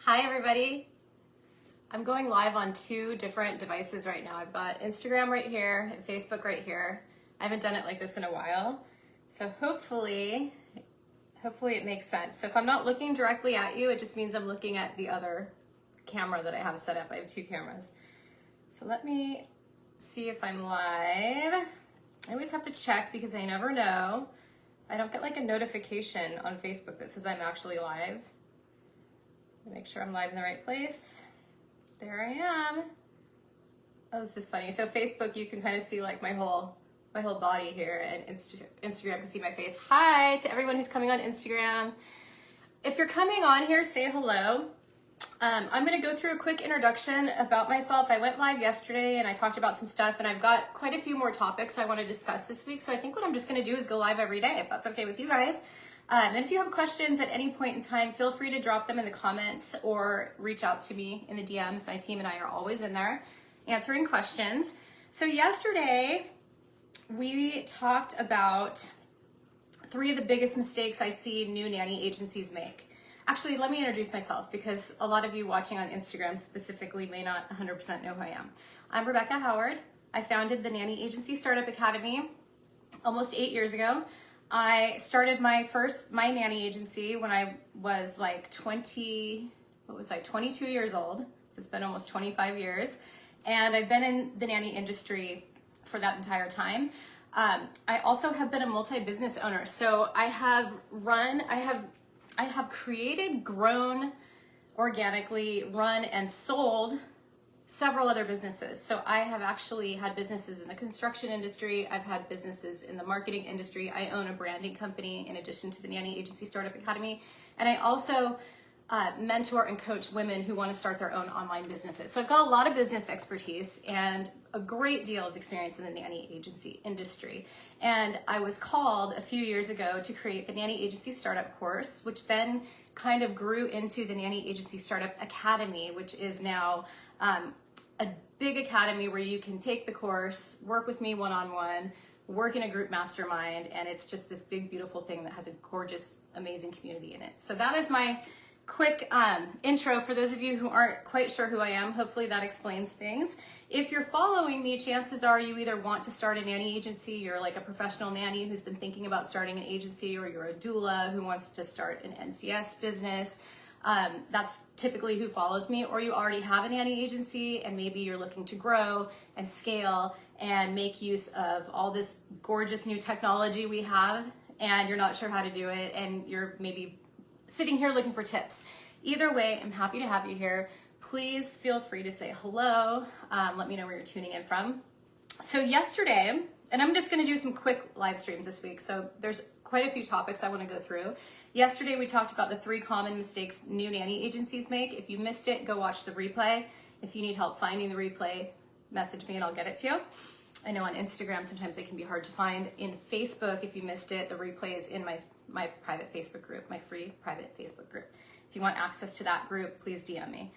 Hi everybody. I'm going live on two different devices right now. I've got Instagram right here and Facebook right here. I haven't done it like this in a while. So hopefully it makes sense. So if I'm not looking directly at you, it just means I'm looking at the other camera that I have set up. I have two cameras. So let me see if I'm live. I always have to check because I never know. I don't get like a notification on Facebook that says I'm actually live. Make sure I'm live in the right place. There I am. Oh, this is funny. So Facebook, you can kind of see like my whole body here, and Instagram can see my face. Hi to everyone who's coming on Instagram. If you're coming on here, say hello. I'm going to go through a quick introduction about myself. I went live yesterday and I talked about some stuff, and I've got quite a few more topics I want to discuss this week. So I think what I'm just going to do is go live every day, if that's okay with you guys. And if you have questions at any point in time, feel free to drop them in the comments or reach out to me in the DMs. My team and I are always in there answering questions. So yesterday we talked about 3 of the biggest mistakes I see new nanny agencies make. Actually, let me introduce myself because a lot of you watching on Instagram specifically may not 100% know who I am. I'm Rebecca Howard. I founded the Nanny Agency Startup Academy almost 8 years ago. I started my nanny agency when I was like 22 years old. So it's been almost 25 years. And I've been in the nanny industry for that entire time. I also have been a multi-business owner. So I have created, grown, organically run and sold several other businesses. So I have actually had businesses in the construction industry. I've had businesses in the marketing industry. I own a branding company in addition to the Nanny Agency Startup Academy. And I also mentor and coach women who want to start their own online businesses. So I've got a lot of business expertise and a great deal of experience in the nanny agency industry. And I was called a few years ago to create the Nanny Agency Startup course, which then kind of grew into the Nanny Agency Startup Academy, which is now a big academy where you can take the course, work with me one-on-one, work in a group mastermind, and it's just this big, beautiful thing that has a gorgeous, amazing community in it. So that is my quick intro for those of you who aren't quite sure who I am. Hopefully that explains things. If you're following me, chances are you either want to start a nanny agency, you're like a professional nanny who's been thinking about starting an agency, or you're a doula who wants to start an NCS business. That's typically who follows me, or you already have a nanny agency and maybe you're looking to grow and scale and make use of all this gorgeous new technology we have, and you're not sure how to do it, and you're maybe sitting here looking for tips. Either way, I'm happy to have you here. Please feel free to say hello. Let me know where you're tuning in from. So yesterday, and I'm just gonna do some quick live streams this week, so there's quite a few topics I want to go through. Yesterday we talked about the 3 common mistakes new nanny agencies make. If you missed it, go watch the replay. If you need help finding the replay, message me and I'll get it to you. I know on Instagram sometimes it can be hard to find. In Facebook, if you missed it, the replay is in my private Facebook group, my free private Facebook group. If you want access to that group, please DM me.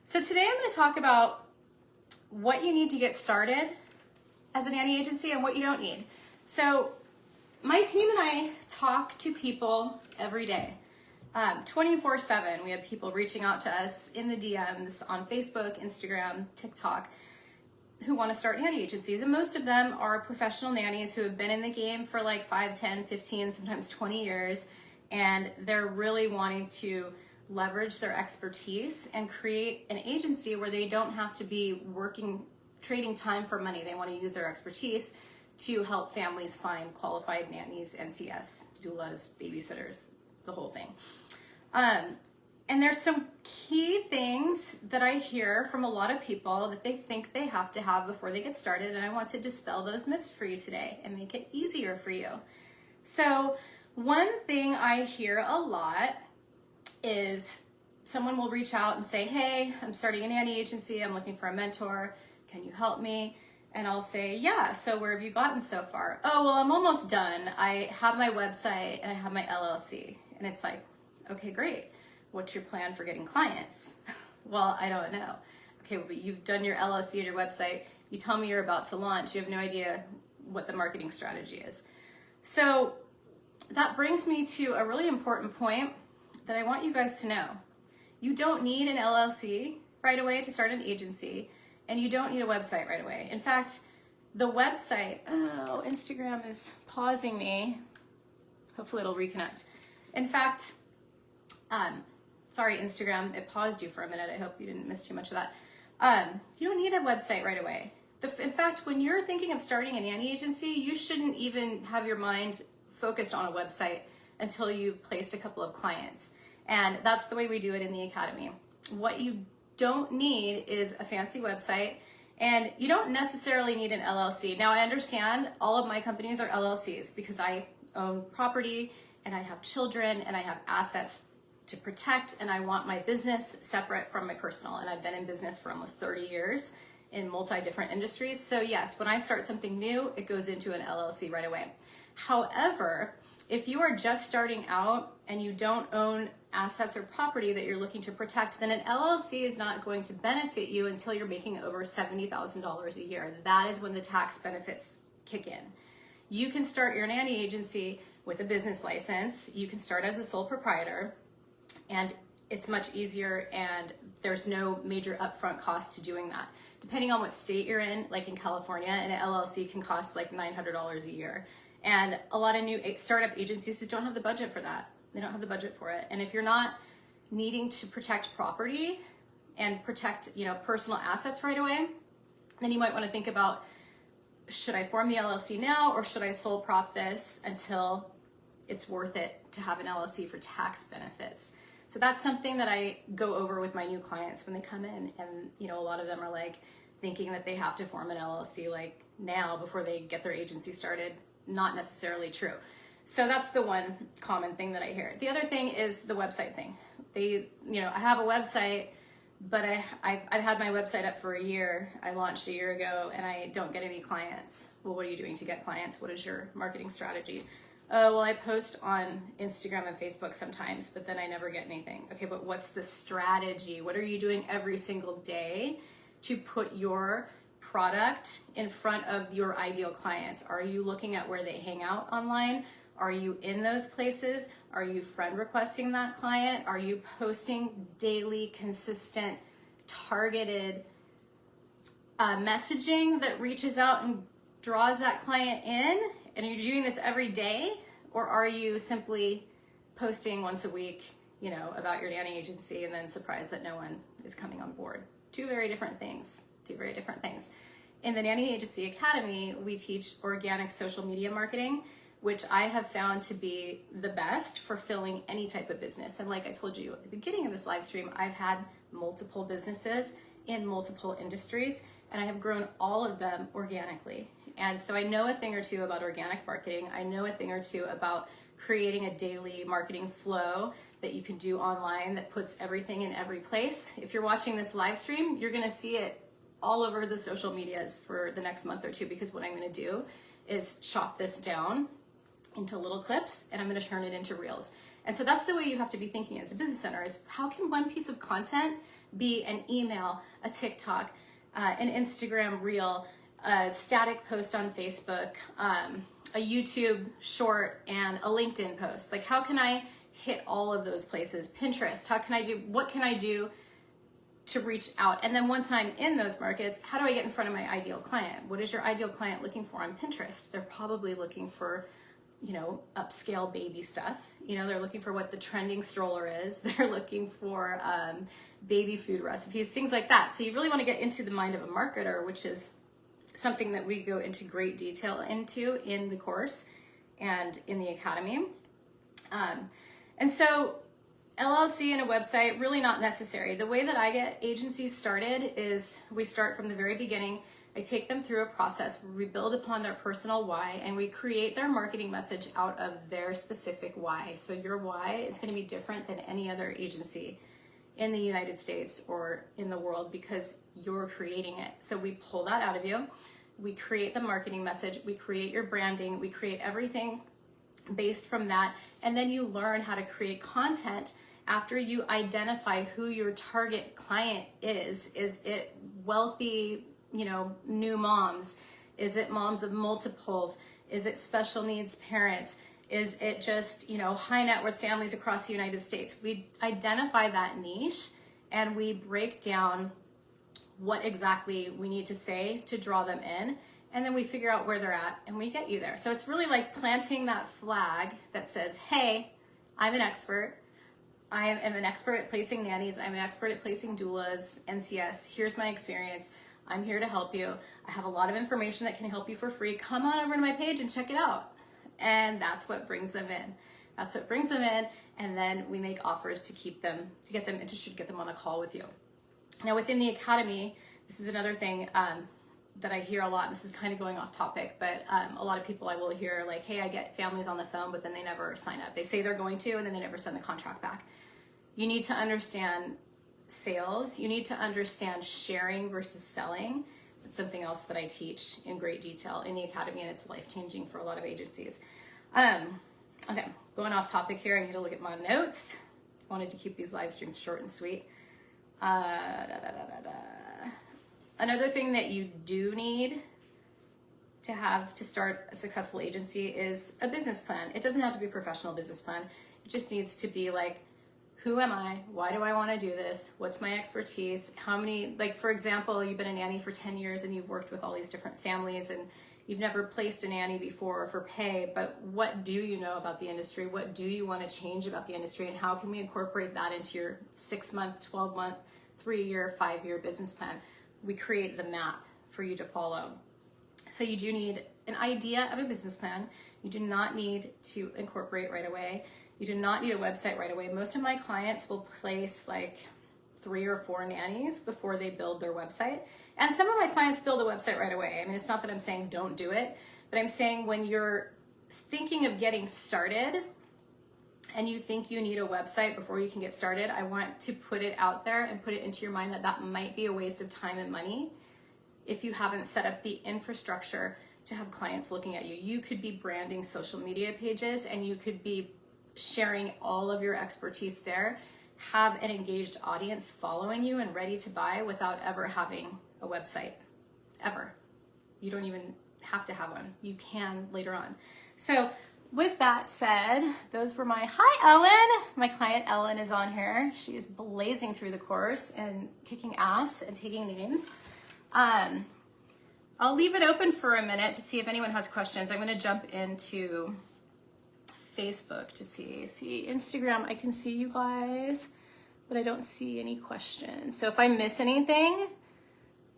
So today I'm going to talk about what you need to get started as a nanny agency and what you don't need. So my team and I talk to people every day, 24/7. We have people reaching out to us in the DMs on Facebook, Instagram, TikTok, who want to start nanny agencies. And most of them are professional nannies who have been in the game for like 5, 10, 15, sometimes 20 years. And they're really wanting to leverage their expertise and create an agency where they don't have to be trading time for money. They want to use their expertise to help families find qualified nannies, NCS, doulas, babysitters, the whole thing. And there's some key things that I hear from a lot of people that they think they have to have before they get started, and I want to dispel those myths for you today and make it easier for you. So one thing I hear a lot is someone will reach out and say, hey, I'm starting a nanny agency, I'm looking for a mentor, can you help me? And I'll say, yeah, so where have you gotten so far? Oh, well, I'm almost done. I have my website and I have my LLC. And it's like, okay, great. What's your plan for getting clients? Well, I don't know. Okay, but you've done your LLC and your website. You tell me you're about to launch. You have no idea what the marketing strategy is. So that brings me to a really important point that I want you guys to know. You don't need an LLC right away to start an agency, and you don't need a website right away. In fact, the website, oh, Instagram is pausing me. Hopefully it'll reconnect. In fact, sorry, Instagram, it paused you for a minute. I hope you didn't miss too much of that. You don't need a website right away. In fact, when you're thinking of starting a nanny agency, you shouldn't even have your mind focused on a website until you've placed a couple of clients. And that's the way we do it in the academy. What you don't need is a fancy website, and you don't necessarily need an LLC. Now, I understand all of my companies are LLCs because I own property and I have children and I have assets to protect, and I want my business separate from my personal. And I've been in business for almost 30 years in multi-different industries. So yes, when I start something new, it goes into an LLC right away. However, if you are just starting out and you don't own assets or property that you're looking to protect, then an LLC is not going to benefit you until you're making over $70,000 a year. That is when the tax benefits kick in. You can start your nanny agency with a business license. You can start as a sole proprietor, and it's much easier, and there's no major upfront cost to doing that. Depending on what state you're in, like in California, an LLC can cost like $900 a year. And a lot of new startup agencies just don't have the budget for that. They don't have the budget for it. And if you're not needing to protect property and protect, personal assets right away, then you might want to think about, should I form the LLC now, or should I sole prop this until it's worth it to have an LLC for tax benefits? So that's something that I go over with my new clients when they come in, and a lot of them are like thinking that they have to form an LLC like now before they get their agency started. Not necessarily true. So that's the one common thing that I hear. The other thing is the website thing. I have a website, but I've had my website up for a year. I launched a year ago and I don't get any clients. Well, what are you doing to get clients? What is your marketing strategy? Oh, well, I post on Instagram and Facebook sometimes, but then I never get anything. Okay, but what's the strategy? What are you doing every single day to put your product in front of your ideal clients? Are you looking at where they hang out online? Are you in those places? Are you friend requesting that client? Are you posting daily, consistent, targeted messaging that reaches out and draws that client in? And are you doing this every day? Or are you simply posting once a week, about your nanny agency and then surprised that no one is coming on board? Two very different things. In the Nanny Agency Academy, we teach organic social media marketing, which I have found to be the best for filling any type of business. And like I told you at the beginning of this live stream, I've had multiple businesses in multiple industries, and I have grown all of them organically. And so I know a thing or two about organic marketing. I know a thing or two about creating a daily marketing flow that you can do online that puts everything in every place. If you're watching this live stream, you're gonna see it all over the social medias for the next month or two, because what I'm gonna do is chop this down into little clips and I'm gonna turn it into reels. And so that's the way you have to be thinking as a business owner, is how can one piece of content be an email, a TikTok, an Instagram reel, a static post on Facebook, a YouTube short, and a LinkedIn post? Like, how can I hit all of those places? Pinterest, what can I do to reach out? And then once I'm in those markets, how do I get in front of my ideal client? What is your ideal client looking for on Pinterest? They're probably looking for, upscale baby stuff. They're looking for what the trending stroller is. They're looking for baby food recipes, things like that. So you really want to get into the mind of a marketer, which is something that we go into great detail into in the course and in the academy. And so LLC and a website, really not necessary. The way that I get agencies started is we start from the very beginning. I take them through a process where we build upon their personal why, and we create their marketing message out of their specific why. So your why is going to be different than any other agency in the United States or in the world, because you're creating it. So we pull that out of you. We create the marketing message. We create your branding. We create everything based from that. And then you learn how to create content after you identify who your target client is. Is it wealthy, new moms? Is it moms of multiples? Is it special needs parents? Is it just, high net worth families across the United States? We identify that niche and we break down what exactly we need to say to draw them in. And then we figure out where they're at and we get you there. So it's really like planting that flag that says, hey, I'm an expert. I am an expert at placing nannies. I'm an expert at placing doulas, NCS. Here's my experience. I'm here to help you. I have a lot of information that can help you for free. Come on over to my page and check it out. And that's what brings them in. That's what brings them in. And then we make offers to get them interested, to get them on a call with you. Now within the academy, this is another thing that I hear a lot. This is kind of going off topic, but a lot of people I will hear like, hey, I get families on the phone, but then they never sign up. They say they're going to, and then they never send the contract back. You need to understand sales. You need to understand sharing versus selling. It's something else that I teach in great detail in the academy, and it's life-changing for a lot of agencies. Okay, going off topic here. I need to look at my notes. I wanted to keep these live streams short and sweet. Another thing that you do need to have to start a successful agency is a business plan. It doesn't have to be a professional business plan. It just needs to be like, who am I? Why do I want to do this? What's my expertise? How many, like for example, you've been a nanny for 10 years and you've worked with all these different families and you've never placed a nanny before for pay, but what do you know about the industry? What do you want to change about the industry? And how can we incorporate that into your 6-month, 12-month, 3-year, 5-year business plan? We create the map for you to follow. So you do need an idea of a business plan. You do not need to incorporate right away. You do not need a website right away. Most of my clients will place like 3 or 4 nannies before they build their website. And some of my clients build a website right away. I mean, it's not that I'm saying don't do it, but I'm saying when you're thinking of getting started and you think you need a website before you can get started, I want to put it out there and put it into your mind that that might be a waste of time and money if you haven't set up the infrastructure to have clients looking at you. You could be branding social media pages and you could be sharing all of your expertise there, have an engaged audience following you and ready to buy without ever having a website, ever. You don't even have to have one. You can later on. So with that said, those were hi Ellen. My client Ellen is on here. She is blazing through the course and kicking ass and taking names. I'll leave it open for a minute to see if anyone has questions. I'm gonna jump into Facebook to see Instagram. I can see you guys, but I don't see any questions. So if I miss anything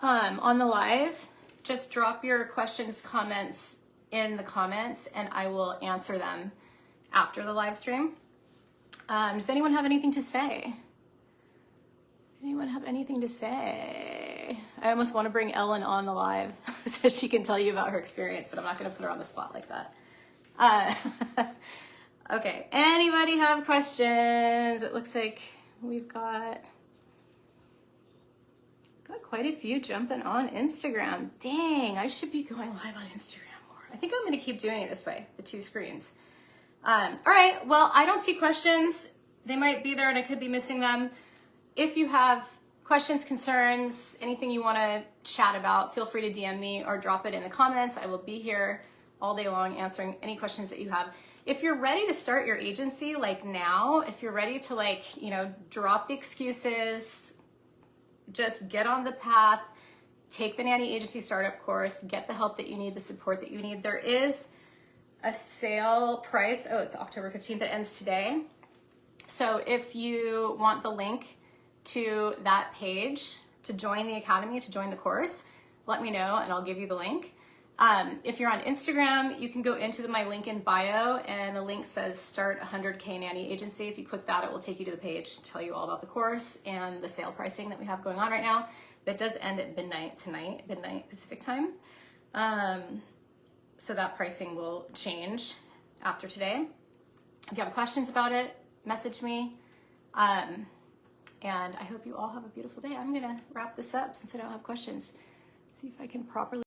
on the live, just drop your questions, comments in the comments, and I will answer them after the live stream. Does anyone have anything to say? Anyone have anything to say? I almost want to bring Ellen on the live so she can tell you about her experience, but I'm not going to put her on the spot like that. Okay, anybody have questions? It looks like we've got quite a few jumping on Instagram. Dang, I should be going live on Instagram more. I think I'm gonna keep doing it this way, the 2 screens. All right, well, I don't see questions. They might be there and I could be missing them. If you have questions, concerns, anything you wanna chat about, feel free to DM me or drop it in the comments. I will be here all day long answering any questions that you have. If you're ready to start your agency like now, if you're ready to drop the excuses, just get on the path, take the Nanny Agency Startup course, get the help that you need, the support that you need. There is a sale price. Oh, it's October 15th. It ends today. So if you want the link to that page to join the academy, to join the course, let me know and I'll give you the link. If you're on Instagram, you can go into my link in bio and the link says start 100K nanny agency. If you click that, it will take you to the page to tell you all about the course and the sale pricing that we have going on right now. That does end at midnight tonight, midnight Pacific time. So that pricing will change after today. If you have questions about it, message me. And I hope you all have a beautiful day. I'm gonna wrap this up since I don't have questions. See if I can properly